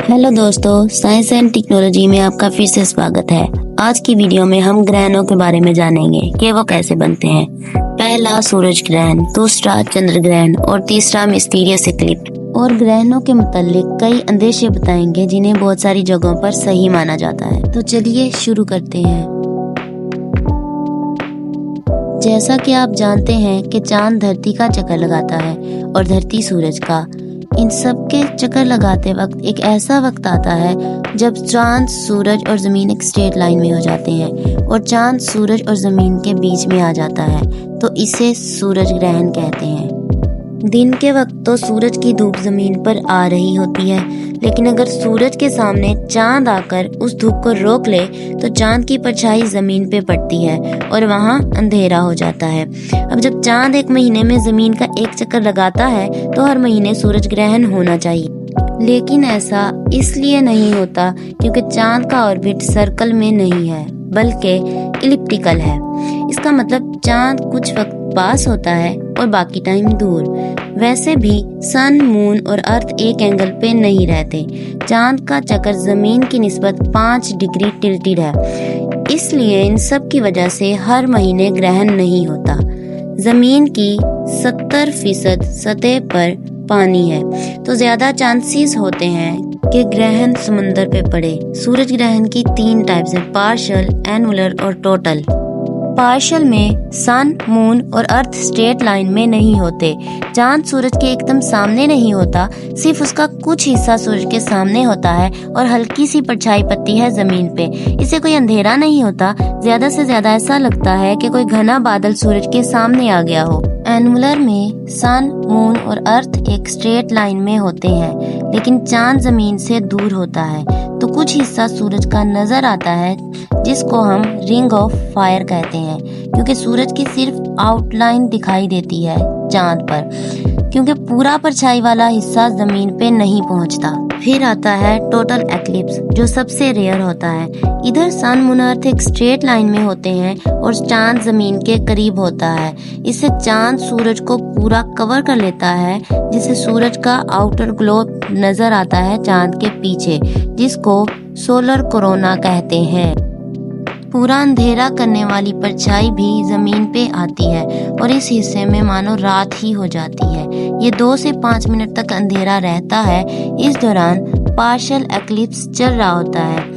Hello दोस्तों, science and technology में आपका फिर से स्वागत है। आज की वीडियो में हम ग्रहणों के बारे में जानेंगे कि वो कैसे बनते हैं। पहला सूरज ग्रहण, दूसरा चंद्र ग्रहण और तीसरा मिस्टीरियस इक्लिप्स। और ग्रहणों के मुतालिक कई अंदेशे बताएंगे जिन्हें बहुत सारी जगहों पर सही माना जाता है। तो चलिए शुरू करते हैं। जैसा कि आप जानते हैं कि चांद धरती का चक्कर लगाता है और धरती सूरज का। इन सब के चक्कर लगाते वक्त एक ऐसा वक्त आता है जब चांद, सूरज और जमीन एक स्ट्रेट लाइन में हो जाते हैं और चांद, सूरज और जमीन के बीच में आ जाता है, तो इसे सूरज ग्रहण कहते हैं। दिन के वक्त तो सूरज की धूप जमीन पर आ रही होती है, लेकिन अगर सूरज के सामने चांद आकर उस धूप को रोक ले तो चांद की परछाई जमीन पे पड़ती है और वहाँ अंधेरा हो जाता है। अब जब चांद एक महीने में जमीन का एक चक्कर लगाता है तो हर महीने सूरज ग्रहण होना चाहिए, लेकिन ऐसा इसलिए नहीं होता क्योंकि चांद का ऑर्बिट सर्कल में नहीं है बल्कि इलिप्टिकल है। इसका मतलब चांद कुछ वक्त पास होता है और बाकी टाइम दूर। वैसे भी सन, मून और अर्थ एक एंगल पे नहीं रहते। चांद का चक्कर जमीन की निस्बत 5 डिग्री टिल्टेड है, इसलिए इन सब की वजह से हर महीने ग्रहण नहीं होता। जमीन की 70% सतह पर पानी है तो ज्यादा चांसेस होते हैं कि ग्रहण समुद्र पे पड़े। सूरज ग्रहण की 3 टाइप्स हैं, पार्शियल, एनुलर और टोटल। पार्शियल में सन, मून और अर्थ स्ट्रेट लाइन में नहीं होते। चांद सूरज के एकदम सामने नहीं होता, सिर्फ उसका कुछ हिस्सा सूरज के सामने होता है और हल्की सी परछाई पड़ती है जमीन पे। इससे कोई अंधेरा नहीं होता, ज्यादा से ज्यादा ऐसा लगता है कि कोई घना बादल सूरज के सामने आ गया हो। एनुलर में सन, मून और अर्थ एक स्ट्रेट लाइन में होते हैं, लेकिन चांद जमीन से दूर होता है तो कुछ हिस्सा सूरज का नजर आता है, जिसको हम रिंग ऑफ फायर कहते हैं, क्योंकि सूरज की सिर्फ आउटलाइन दिखाई देती है चांद पर, क्योंकि पूरा परछाई वाला हिस्सा जमीन पे नहीं पहुंचता। फिर आता है टोटल एक्लिप्स, जो सबसे रेयर होता है। इधर सन, मून, अर्थ एक स्ट्रेट लाइन में होते हैं और चांद जमीन के करीब होता है। इससे चांद सूरज को पूरा कवर कर लेता है, जिससे सूरज का आउटर ग्लोब नजर आता है चांद के पीछे, जिसको सोलर कोरोना कहते हैं। पूरा अंधेरा करने वाली परछाई भी जमीन पे आती है और इस हिस्से में मानो रात ही हो जाती है। ये 2 से 5 मिनट तक अंधेरा रहता है। इस दौरान पार्शियल एक्लिप्स चल रहा होता है।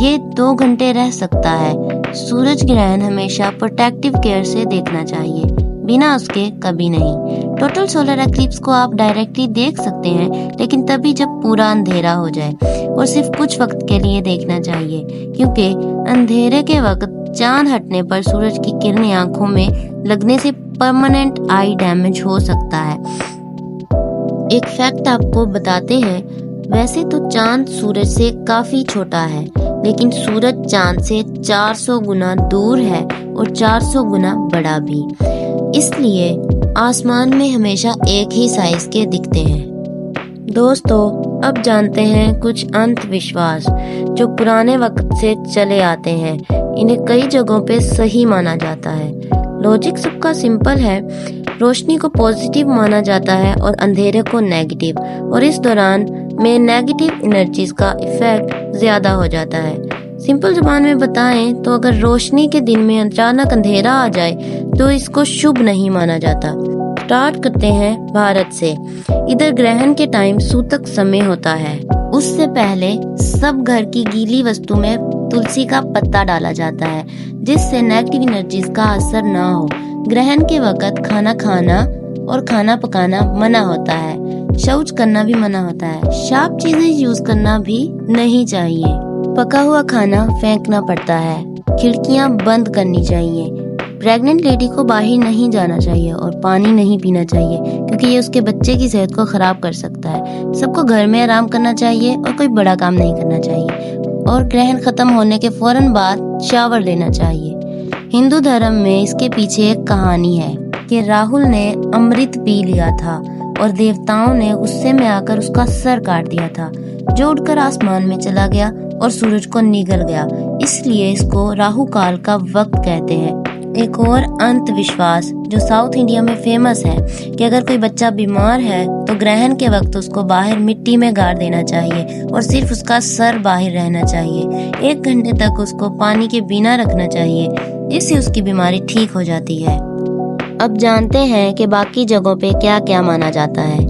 ये 2 घंटे रह सकता है। सूरज ग्रहण हमेशा प्रोटेक्टिव केयर से देखना चाहिए, बिना उसके कभी नहीं। टोटल सोलर एक्लिप्स को आप डायरेक्टली देख सकते हैं, लेकिन तभी जब पूरा अंधेरा हो जाए, और सिर्फ कुछ वक्त के लिए देखना चाहिए, क्योंकि अंधेरे के वक्त चांद हटने पर सूरज की किरणें आंखों में लगने से परमानेंट आई डैमेज हो सकता है। एक फैक्ट आपको बताते हैं, वैसे तो चांद सूरज से काफी छोटा है, लेकिन सूरज चांद से 400 गुना दूर है और 400 गुना बड़ा भी। इसलिए आसमान में हमेशा एक ही साइज के दिखते हैं। दोस्तों, अब जानते हैं कुछ अंधविश्वास जो पुराने वक्त से चले आते हैं। इन्हें कई जगहों पे सही माना जाता है। लॉजिक सबका सिंपल है। रोशनी को पॉजिटिव माना जाता है और अंधेरे को नेगेटिव, और इस दौरान में नेगेटिव एनर्जीज का इफेक्ट ज्यादा हो जाता है। सिंपल जुबान में बताएं तो अगर रोशनी के दिन में अचानक अंधेरा आ जाए तो इसको शुभ नहीं माना जाता। स्टार्ट करते हैं भारत से। इधर ग्रहण के टाइम सूतक समय होता है। उससे पहले सब घर की गीली वस्तु में तुलसी का पत्ता डाला जाता है, जिससे नेगेटिव एनर्जीज का असर ना हो। ग्रहण के वक्त खाना खाना और खाना पकाना मना होता है। शौच करना भी मना होता है। शार्प चीजें यूज करना भी नहीं चाहिए। पका हुआ खाना फेंकना पड़ता है। खिड़कियां बंद करनी चाहिए। प्रेग्नेंट लेडी को बाहर नहीं जाना चाहिए और पानी नहीं पीना चाहिए, क्योंकि ये उसके बच्चे की सेहत को खराब कर सकता है। सबको घर में आराम करना चाहिए और कोई बड़ा काम नहीं करना चाहिए, और ग्रहण खत्म होने के फौरन बाद शावर लेना चाहिए। हिंदू धर्म में इसके पीछे एक कहानी है कि राहुल ने अमृत पी लिया था और देवताओं ने गुस्से में आकर उसका सर काट दिया था, जो उड़कर आसमान में चला गया और सूरज को निगल गया। इसलिए इसको राहु काल का वक्त कहते हैं। ایک اور अंध विश्वास जो साउथ इंडिया में फेमस है कि अगर कोई बच्चा बीमार है तो ग्रहण के वक्त उसको बाहर मिट्टी में गाड़ देना चाहिए और सिर्फ उसका सर बाहर रहना चाहिए। 1 घंटे तक उसको पानी के बिना रखना चाहिए, इससे उसकी बीमारी ठीक हो जाती है। अब जानते हैं कि बाकी जगहों पे क्या क्या माना जाता है।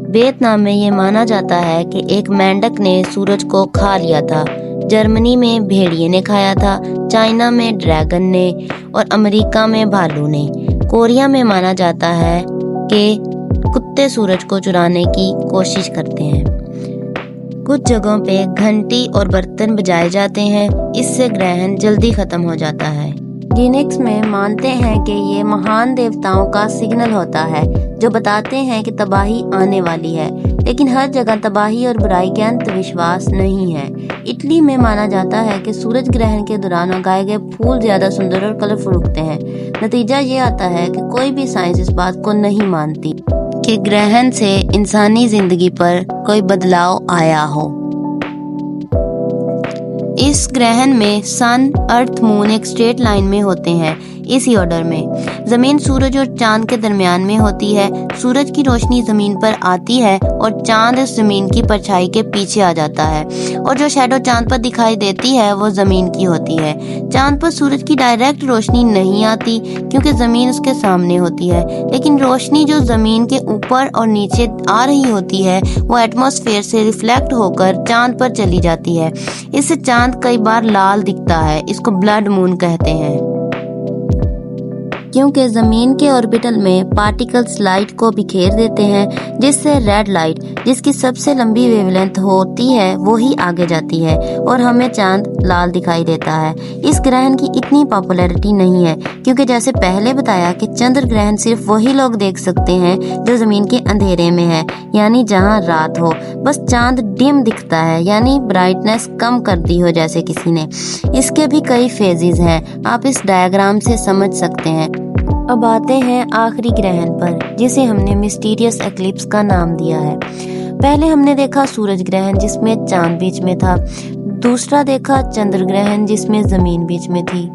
वियतनाम में ये माना जाता है कि एक मेंढक ने सूरज को खा लिया था, जर्मनी में भेड़िए ने खाया था, चाइना में ड्रैगन ने और अमेरिका में भालू ने। कोरिया में माना जाता है कि कुत्ते सूरज को चुराने की कोशिश करते हैं। कुछ जगहों पे घंटी और बर्तन बजाए जाते हैं, इससे ग्रहण जल्दी खत्म हो जाता है। जीनिक्स में मानते हैं कि ये महान देवताओं का सिग्नल होता है जो बताते हैं कि तबाही आने वाली है, लेकिन हर जगह तबाही और बुराई के अंधविश्वास नहीं है। इटली में माना जाता है कि सूरज ग्रहण के दौरान उगाए गए फूल ज्यादा सुंदर और कलरफुल उगते हैं। नतीजा ये आता है कि कोई भी साइंस इस बात को नहीं मानती कि ग्रहण से इंसानी जिंदगी पर कोई बदलाव आया हो। इस ग्रहण में सन, अर्थ, मून एक स्ट्रेट लाइन में होते हैं, इसी ऑर्डर में। जमीन सूरज और चांद के दरमियान में होती है। सूरज की रोशनी जमीन पर आती है और चांद जमीन की परछाई के पीछे आ जाता है, और जो शैडो चांद पर दिखाई देती है वो जमीन की होती है। चांद पर सूरज की डायरेक्ट रोशनी नहीं आती क्योंकि जमीन उसके सामने होती है, लेकिन रोशनी जो जमीन के ऊपर और नीचे आ रही होती है वो एटमॉस्फेयर से रिफ्लेक्ट होकर चांद पर चली जाती है। इससे चांद कई बार लाल दिखता है, इसको ब्लड मून कहते हैं। क्योंकि जमीन के ऑर्बिटल में पार्टिकल्स लाइट को बिखेर देते हैं, जिससे रेड लाइट, जिसकी सबसे लंबी वेवलेंथ होती है, वो ही आगे जाती है और हमें चांद लाल दिखाई देता है। इस ग्रहण की इतनी पॉपुलैरिटी नहीं है क्योंकि जैसे पहले बताया कि चंद्र ग्रहण सिर्फ वही लोग देख सकते हैं जो जमीन के अंधेरे में है, यानी जहाँ रात हो। बस चांद डिम दिखता है, यानी ब्राइटनेस कम कर दी हो जैसे किसी ने। इसके भी कई फेजेस हैं, आप इस डायग्राम से समझ सकते हैं। अब आते हैं आखिरी ग्रहण पर, जिसे हमने मिस्टीरियस एक्लिप्स का नाम दिया है। पहले हमने देखा सूरज ग्रहण जिसमें चांद बीच में था, दूसरा देखा चंद्र ग्रहण जिसमें जमीन बीच में थी,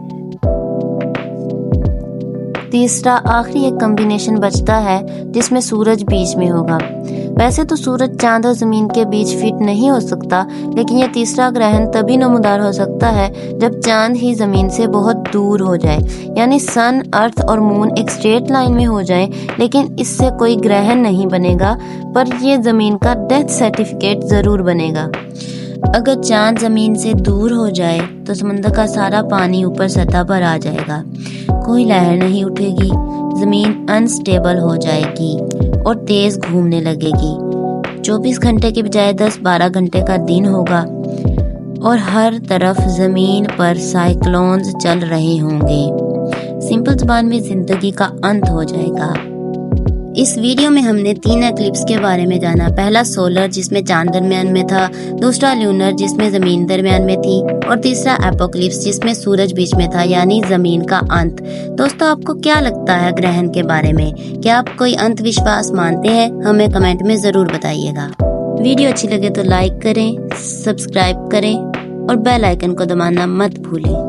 तीसरा आखिरी एक कॉम्बिनेशन बचता है जिसमें सूरज बीच में होगा। वैसे तो सूरज चांद और जमीन के बीच फिट नहीं हो सकता, लेकिन यह तीसरा ग्रहण तभी नमूदार हो सकता है जब चांद ही जमीन से बहुत दूर हो जाए, यानी सन, अर्थ और मून एक स्ट्रेट लाइन में हो जाए। लेकिन इससे कोई ग्रहण नहीं बनेगा, पर यह जमीन का डेथ सर्टिफिकेट जरूर बनेगा। अगर चांद जमीन से दूर हो जाए तो समंदर का सारा पानी ऊपर सतह पर आ जाएगा, कोई लहर नहीं उठेगी, जमीन अनस्टेबल हो जाएगी और तेज घूमने लगेगी। 24 घंटे के बजाय 10-12 घंटे का दिन होगा और हर तरफ जमीन पर साइक्लोन्स चल रहे होंगे। सिंपल जुबान में जिंदगी का अंत हो जाएगा। इस वीडियो में हमने 3 एक्लिप्स के बारे में जाना। पहला सोलर जिसमें चांद दरमियान में था, दूसरा ल्यूनर जिसमें जमीन दरमियान में थी, और तीसरा एपोक्लिप्स जिसमें सूरज बीच में था, यानी जमीन का अंत। दोस्तों, आपको क्या लगता है ग्रहण के बारे में? क्या आप कोई अंधविश्वास मानते हैं? हमें कमेंट में जरूर बताइएगा। वीडियो अच्छी लगे तो लाइक करें, सब्सक्राइब करें और बेल आइकन को दबाना मत भूलें।